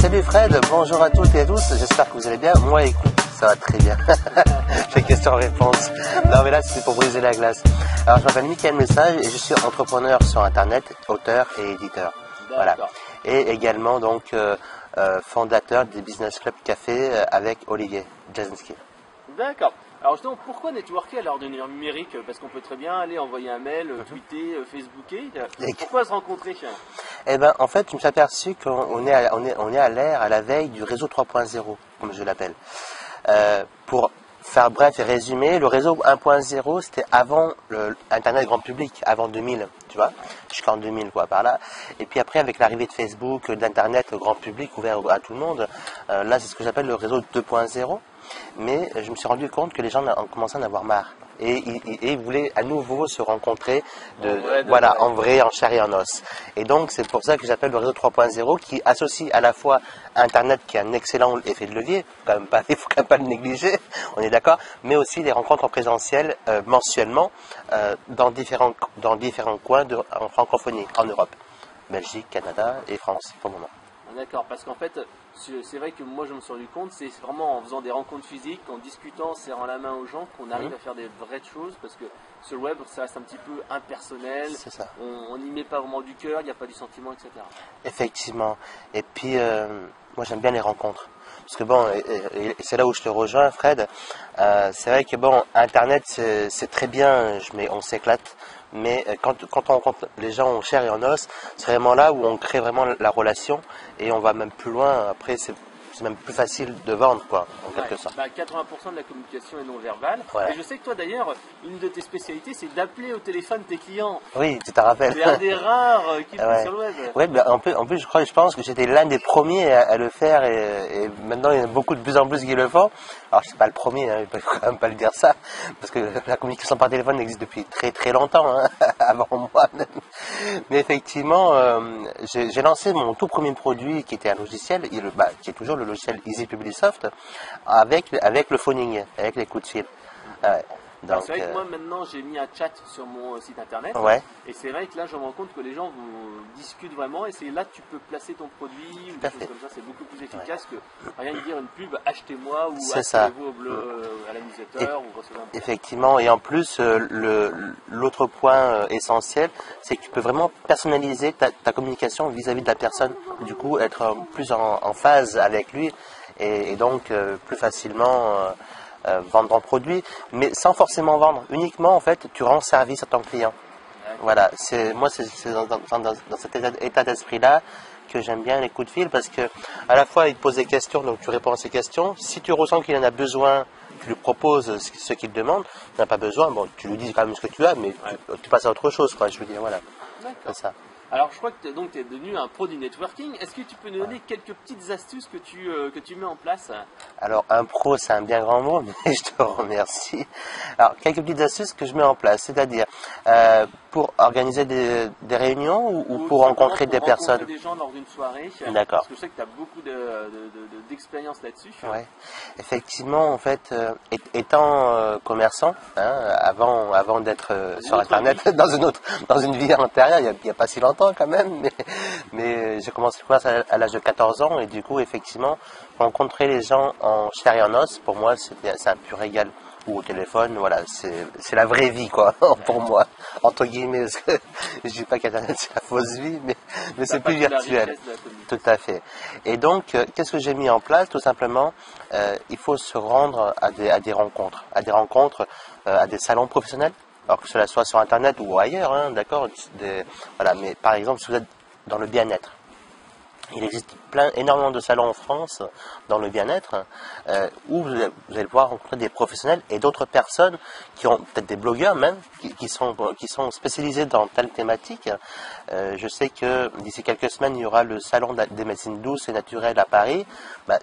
Salut Fred, bonjour à toutes et à tous, j'espère que vous allez bien. Moi écoute, ça va très bien. J'ai questions-réponses. Non mais là c'est pour briser la glace. Alors je m'appelle Mickaël Message et je suis entrepreneur sur internet, auteur et éditeur. Voilà. Et également donc fondateur des Business Club Café avec Olivier Jasinski. D'accord. Alors justement, pourquoi networker à l'heure du numérique? Parce qu'on peut très bien aller envoyer un mail, tweeter, facebooker. Pourquoi se rencontrer? Eh ben, en fait, je me suis aperçu qu'on est à l'ère, à la veille du réseau 3.0, comme je l'appelle. Pour faire bref et résumer, le réseau 1.0, c'était avant Internet grand public, avant 2000, tu vois, jusqu'en 2000, quoi, par là. Et puis après, avec l'arrivée de Facebook, d'Internet grand public, ouvert à tout le monde, là, c'est ce que j'appelle le réseau 2.0. Mais je me suis rendu compte que les gens ont commencé à en avoir marre. Et ils voulaient à nouveau se rencontrer en vrai, en chair et en os. Et donc c'est pour ça que j'appelle le réseau 3.0 qui associe à la fois Internet qui a un excellent effet de levier, il ne faut quand même pas le négliger, on est d'accord, mais aussi les rencontres en présentiel mensuellement dans différents coins en francophonie, en Europe, Belgique, Canada et France pour le moment. D'accord, parce qu'en fait, c'est vrai que moi je me suis rendu compte, c'est vraiment en faisant des rencontres physiques, en discutant, en serrant la main aux gens, qu'on arrive à faire des vraies choses, parce que sur le web, ça reste un petit peu impersonnel, on n'y met pas vraiment du cœur, il n'y a pas du sentiment, etc. Effectivement, et puis moi j'aime bien les rencontres, parce que bon, et c'est là où je te rejoins Fred, c'est vrai que bon, Internet c'est très bien, on s'éclate, mais quand on rencontre les gens en chair et en os, c'est vraiment là où on crée vraiment la relation et on va même plus loin. Après, c'est même plus facile de vendre, quoi, en quelque sorte. 80% de la communication est non verbale. Voilà. Et je sais que toi, d'ailleurs, une de tes spécialités, c'est d'appeler au téléphone tes clients. Oui, tu te rappelles. C'est un des rares qui le fait sur le web. Oui, en plus, je pense que j'étais l'un des premiers à le faire et maintenant, il y en a beaucoup de plus en plus qui le font. Alors, je ne suis pas le premier, hein, je ne peux quand même pas le dire ça, parce que la communication par téléphone existe depuis très très longtemps, hein, avant moi même. Mais effectivement, j'ai lancé mon tout premier produit qui était un logiciel, qui est toujours le logiciel Easy Publisoft, avec le phoning, avec les coups de fil. C'est vrai que moi maintenant j'ai mis un chat sur mon site internet et c'est vrai que là je me rends compte que les gens discutent vraiment et c'est là que tu peux placer ton produit ou des choses comme ça, c'est beaucoup plus efficace que rien que dire une pub achetez-moi ou achetez-vous à la newsletter ou recevez un... Effectivement, et en plus l'autre point essentiel c'est que tu peux vraiment personnaliser ta communication vis-à-vis de la personne, du coup être plus en phase avec lui et donc plus facilement vendre un produit, mais sans forcément vendre. Uniquement, en fait, tu rends service à ton client. Voilà, c'est dans cet état d'esprit-là que j'aime bien les coups de fil parce que à la fois, il te pose des questions, donc tu réponds à ses questions. Si tu ressens qu'il en a besoin, tu lui proposes ce qu'il demande. Il n'a pas besoin, bon, tu lui dis quand même ce que tu as, mais tu passes à autre chose, quoi. Je veux dire, voilà. C'est ça. Alors, je crois que tu es devenu un pro du networking. Est-ce que tu peux nous donner quelques petites astuces que tu mets en place? Alors, un pro, c'est un bien grand mot, mais je te remercie. Alors, quelques petites astuces que je mets en place, c'est-à-dire pour organiser des réunions ou pour rencontrer des personnes? Rencontrer des gens lors d'une soirée. D'accord. Parce que je sais que tu as beaucoup d'expérience là-dessus. Oui, effectivement, en fait, étant commerçant, hein, avant d'être sur Internet, dans une vie antérieure, il n'y a pas si longtemps quand même, mais j'ai commencé le commerce à l'âge de 14 ans et du coup, effectivement, rencontrer les gens en chair et en os, pour moi, c'est un pur régal. Ou au téléphone, voilà, c'est la vraie vie, quoi, pour moi, entre guillemets, parce que je dis pas qu'Internet c'est la fausse vie, mais c'est plus virtuel. Tout à fait. Et donc, qu'est-ce que j'ai mis en place? Tout simplement, il faut se rendre à des rencontres, à des salons professionnels, alors que cela soit sur Internet ou ailleurs, hein, d'accord, voilà, mais par exemple, si vous êtes dans le bien-être, il existe énormément de salons en France dans le bien-être où vous allez pouvoir rencontrer des professionnels et d'autres personnes qui ont peut-être des blogueurs même qui sont spécialisés dans telle thématique. Je sais que d'ici quelques semaines il y aura le salon des médecines douces et naturelles à Paris.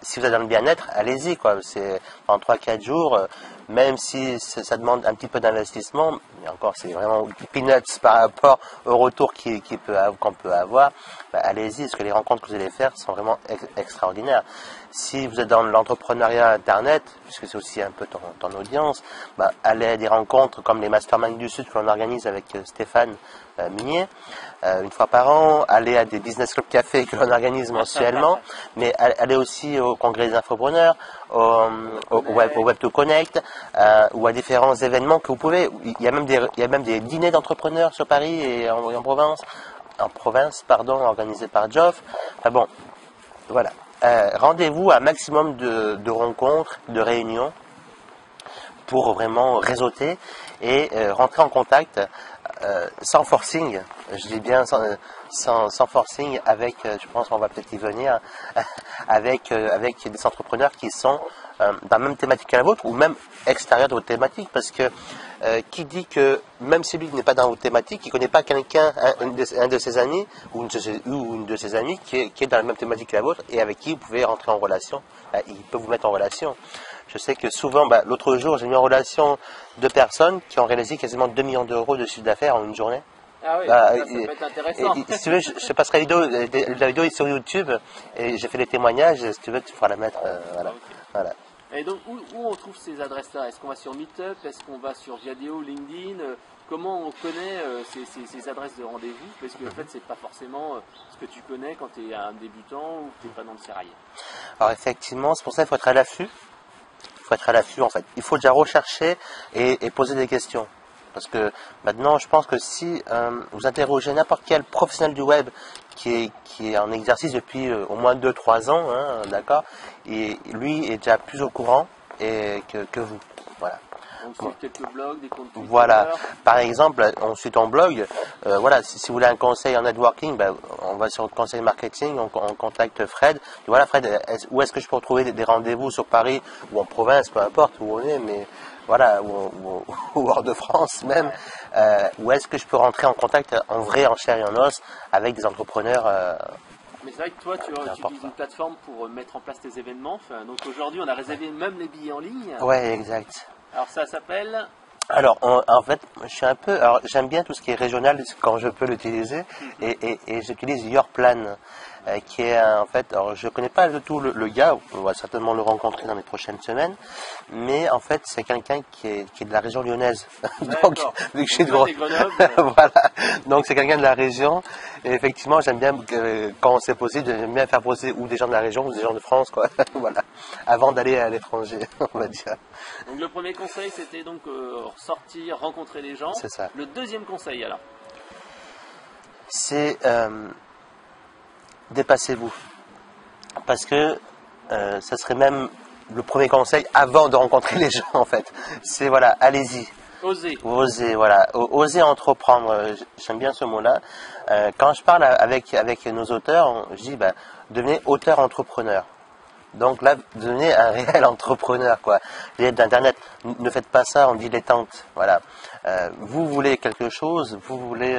Si vous êtes dans le bien-être, allez-y, quoi. C'est en 3-4 jours, même si ça demande un petit peu d'investissement, mais encore c'est vraiment peanuts par rapport au retour qu'on peut avoir, bah, allez-y, parce que les rencontres que vous allez faire sont vraiment extraordinaires. Si vous êtes dans l'entrepreneuriat internet, puisque c'est aussi un peu ton audience, bah, allez à des rencontres comme les Masterminds du Sud que l'on organise avec Stéphane Munier, une fois par an, allez à des business club café que l'on organise mensuellement, mais allez aussi au congrès des infopreneurs, au Web2 Connect, ou à différents événements que vous pouvez. Il y a même des dîners d'entrepreneurs sur Paris et en province, organisés par Geoff. Enfin bon, voilà. Rendez-vous à un maximum de rencontres, de réunions pour vraiment réseauter et rentrer en contact sans forcing, je dis bien sans forcing avec, je pense qu'on va peut-être y venir, avec des entrepreneurs qui sont dans la même thématique que la vôtre ou même extérieur de votre thématique, parce que qui dit que même si lui n'est pas dans votre thématique, il ne connaît pas quelqu'un, un de ses amis ou une de ses amis qui est dans la même thématique que la vôtre et avec qui vous pouvez rentrer en relation, il peut vous mettre en relation. Je sais que souvent, l'autre jour, j'ai mis en relation 2 personnes qui ont réalisé quasiment 2 millions d'euros de chiffre d'affaires en une journée. Ah oui, ça peut être intéressant. Si tu veux, je te passerai la vidéo est sur YouTube et j'ai fait les témoignages. Si tu veux, tu pourras la mettre. Voilà. Okay. Voilà. Et donc, où on trouve ces adresses-là? Est-ce qu'on va sur Meetup? Est-ce qu'on va sur Viadeo, LinkedIn? Comment on connaît ces adresses de rendez-vous? Parce que en fait, c'est pas forcément ce que tu connais quand tu es un débutant ou que tu n'es pas dans le sérail. Alors effectivement, c'est pour ça qu'il faut être à l'affût. Il faut être à l'affût en fait. Il faut déjà rechercher et poser des questions. Parce que maintenant, je pense que si vous interrogez n'importe quel professionnel du web qui est en exercice depuis au moins 2-3 ans, hein, d'accord, et lui est déjà plus au courant que vous. Voilà. On suit quelques blogs, des comptes Twitter. Voilà. Par exemple, on suit ton blog. Voilà, si vous voulez un conseil en networking, on va sur le conseil marketing, on contacte Fred. Et voilà, Fred, où est-ce que je peux retrouver des rendez-vous sur Paris ou en province, peu importe où on est, mais voilà, ou hors de France même. Où est-ce que je peux rentrer en contact en vrai, en chair et en os avec des entrepreneurs Mais c'est vrai que toi, tu utilises une plateforme pour mettre en place tes événements. Enfin, donc aujourd'hui, on a réservé même les billets en ligne. Ouais, exact. Alors ça s'appelle... Alors, en fait, alors j'aime bien tout ce qui est régional quand je peux l'utiliser, et j'utilise Yourplan, qui est en fait, alors je connais pas du tout le gars, on va certainement le rencontrer dans les prochaines semaines, mais en fait c'est quelqu'un qui est de la région lyonnaise, donc vu que je suis de voilà, donc c'est quelqu'un de la région, et effectivement j'aime bien quand c'est possible, j'aime bien faire poser ou des gens de la région ou des gens de France, quoi, voilà, avant d'aller à l'étranger, on va dire. Donc le premier conseil c'était donc sortir, rencontrer les gens. C'est ça. Le deuxième conseil alors? C'est dépassez-vous. Parce que ça serait même le premier conseil avant de rencontrer les gens en fait. C'est voilà, allez-y. Oser. Oser, voilà. Oser entreprendre. J'aime bien ce mot-là. Quand je parle avec nos auteurs, je dis devenez auteur-entrepreneur. Donc là, devenez un réel entrepreneur, quoi. Les aides d'Internet, ne faites pas ça en dilettante. Voilà. Vous voulez quelque chose, vous voulez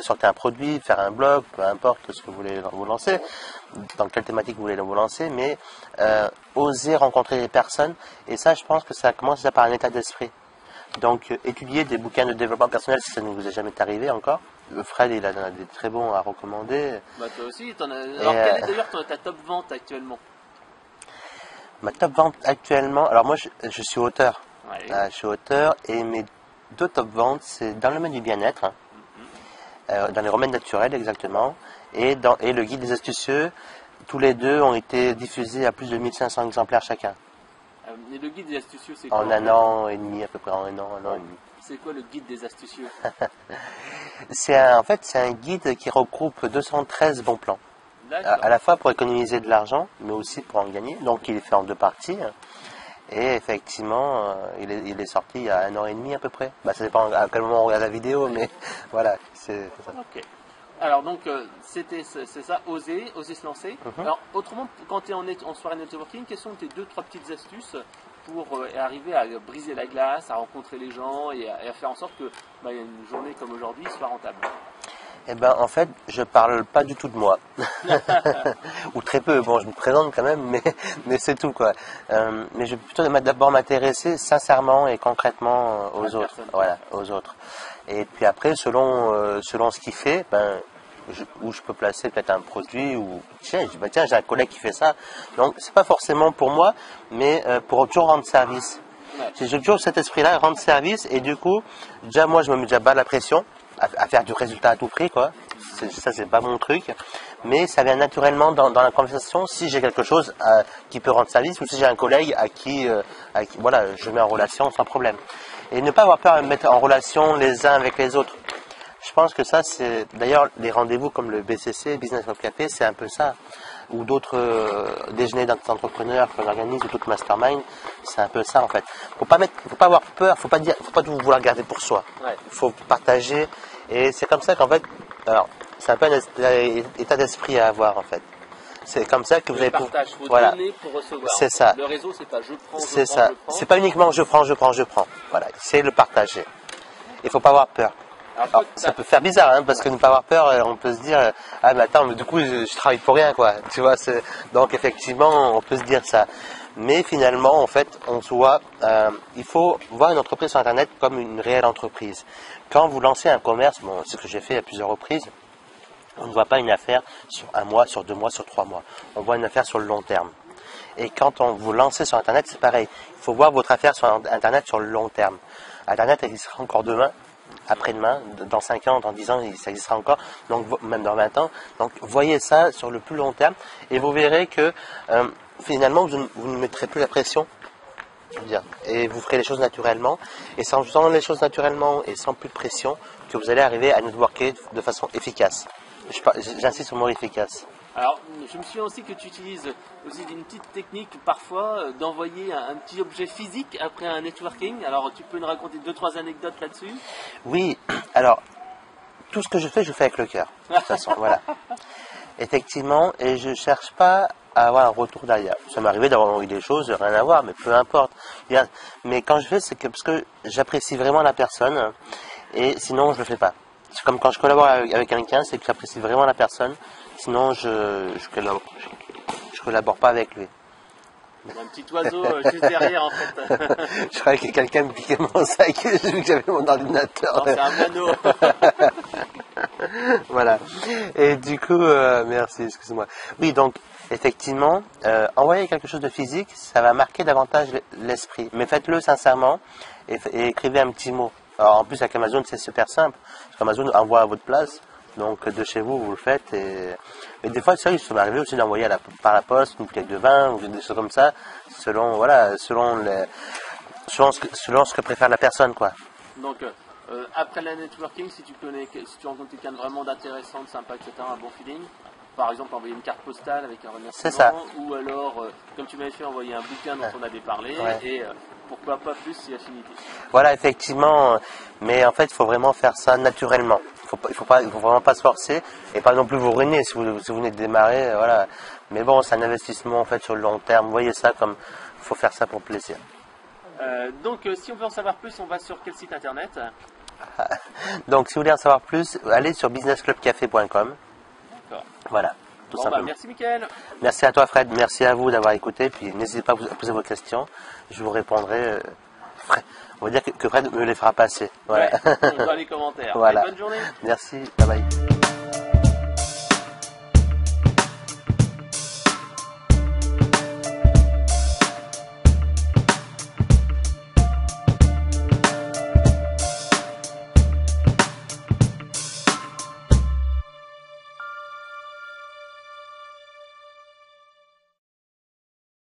sortir un produit, faire un blog, peu importe ce que vous voulez vous lancer, dans quelle thématique vous voulez vous lancer, mais osez rencontrer les personnes. Et ça, je pense que ça commence déjà par un état d'esprit. Donc, étudier des bouquins de développement personnel si ça ne vous est jamais arrivé encore. Fred, il a des très bons à recommander. Toi aussi, alors quelle est d'ailleurs ta top vente actuellement? Ma top vente actuellement, alors moi je suis auteur. Ouais. Je suis auteur et mes 2 top ventes, c'est dans le domaine du bien-être, dans les remèdes naturels exactement, et le guide des astucieux. Tous les 2 ont été diffusés à plus de 1500 exemplaires chacun. Et le guide des astucieux, c'est quoi? En un an et demi, à peu près, en un an et demi. C'est quoi le guide des astucieux? C'est un guide qui regroupe 213 bons plans. À la fois pour économiser de l'argent, mais aussi pour en gagner. Donc il est fait en 2 parties. Et effectivement, il est sorti il y a 1 an et demi à peu près. Ça dépend à quel moment on regarde la vidéo, mais voilà, c'est ça. Ok. Alors donc c'est ça, oser se lancer. Alors autrement, quand tu es en soirée networking, quelles sont tes 2-3 petites astuces pour arriver à briser la glace, à rencontrer les gens et à faire en sorte que une journée comme aujourd'hui soit rentable? Eh ben, en fait, je parle pas du tout de moi. Ou très peu. Bon, je me présente quand même, mais c'est tout, quoi. Mais je vais plutôt d'abord m'intéresser sincèrement et concrètement aux autres. Voilà, aux autres. Et puis après, selon ce qu'il fait, où je peux placer peut-être un produit, ou tiens, j'ai un collègue qui fait ça. Donc, c'est pas forcément pour moi, mais pour toujours rendre service. J'ai toujours cet esprit-là, rendre service, et du coup, déjà moi, je me mets déjà bas la pression. À faire du résultat à tout prix, quoi. Ça, c'est pas mon truc. Mais ça vient naturellement dans la conversation si j'ai quelque chose qui peut rendre service ou si j'ai un collègue à qui voilà, je mets en relation sans problème. Et ne pas avoir peur de mettre en relation les uns avec les autres. Je pense que ça, c'est... D'ailleurs, les rendez-vous comme le BCC, Business Club Café, c'est un peu ça. Ou d'autres déjeuners d'entrepreneurs qu'on organise, ou d'autres masterminds, c'est un peu ça, en fait. Faut pas avoir peur, faut pas tout vouloir garder pour soi. Faut partager. Et c'est comme ça qu'en fait, alors, c'est un peu un état d'esprit à avoir, en fait. C'est comme ça que vous allez pouvoir... Faut donner pour recevoir. C'est ça. Le réseau, c'est pas je prends, c'est ça. C'est pas uniquement je prends. Voilà. C'est le partager. Il faut pas avoir peur. Alors, ça peut faire bizarre, hein, parce que ne pas avoir peur, on peut se dire, ah mais attends, mais du coup je travaille pour rien, quoi. Tu vois, donc effectivement, on peut se dire ça. Mais finalement, en fait, on se voit, il faut voir une entreprise sur Internet comme une réelle entreprise. Quand vous lancez un commerce, bon, c'est ce que j'ai fait à plusieurs reprises, on ne voit pas une affaire sur 1 mois, sur 2 mois, sur 3 mois. On voit une affaire sur le long terme. Et quand on vous lancez sur Internet, c'est pareil. Il faut voir votre affaire sur Internet sur le long terme. Internet existera encore demain, après-demain, dans 5 ans, dans 10 ans, ça existera encore, donc même dans 20 ans. Donc voyez ça sur le plus long terme et vous verrez que finalement vous ne mettrez plus la pression. Je veux dire, et vous ferez les choses naturellement. Et c'est en faisant les choses naturellement et sans plus de pression que vous allez arriver à networker de façon efficace. J'insiste sur le mot efficace. Alors, je me souviens aussi que tu utilises aussi une petite technique parfois d'envoyer un petit objet physique après un networking. Alors, tu peux nous raconter 2-3 anecdotes là-dessus? Oui, alors, tout ce que je fais avec le cœur. De toute façon, voilà. Effectivement, et je cherche pas à avoir un retour derrière. Ça m'est arrivé d'avoir envoyé des choses, rien à voir, mais peu importe. Mais quand je fais, c'est parce que j'apprécie vraiment la personne, et sinon je le fais pas. C'est comme quand je collabore avec quelqu'un, c'est que j'apprécie vraiment la personne, sinon je collabore pas avec lui. Il y a un petit oiseau juste derrière en fait. Je croyais que quelqu'un me piquait mon sac, j'ai vu que j'avais mon ordinateur. Non, c'est un panneau. Voilà. Et du coup, merci, excusez-moi. Oui, donc, effectivement, envoyer quelque chose de physique, ça va marquer davantage l'esprit. Mais faites-le sincèrement et écrivez un petit mot. Alors, en plus, avec Amazon, c'est super simple. Parce qu'Amazon envoie à votre place. Donc, de chez vous, vous le faites. Mais des fois, ça m'est arrivé aussi d'envoyer par la poste une bouteille de vin ou des choses comme ça, selon ce que préfère la personne, quoi. Donc, après la networking, si tu rencontres quelqu'un de vraiment d'intéressant, de sympa, etc., un bon feeling, par exemple envoyer une carte postale avec un remerciement, ou alors, comme tu m'avais fait, envoyer un bouquin dont on avait parlé, et pourquoi pas plus si affinité. Voilà, effectivement, mais en fait, il faut vraiment faire ça naturellement. Il faut vraiment pas se forcer, et pas non plus vous ruiner si vous venez de démarrer, voilà. Mais bon, c'est un investissement en fait sur le long terme. Vous voyez ça comme, il faut faire ça pour plaisir. Donc, si on veut en savoir plus, on va sur quel site internet? Donc, si vous voulez en savoir plus, allez sur businessclubcafé.com. D'accord. Voilà, tout simplement. Merci Mickaël. Merci à toi Fred, merci à vous d'avoir écouté. Puis n'hésitez pas à poser vos questions, je vous répondrai. On va dire que Fred me les fera passer. Voilà. Dans les commentaires. Voilà. Allez, bonne journée. Merci, bye bye.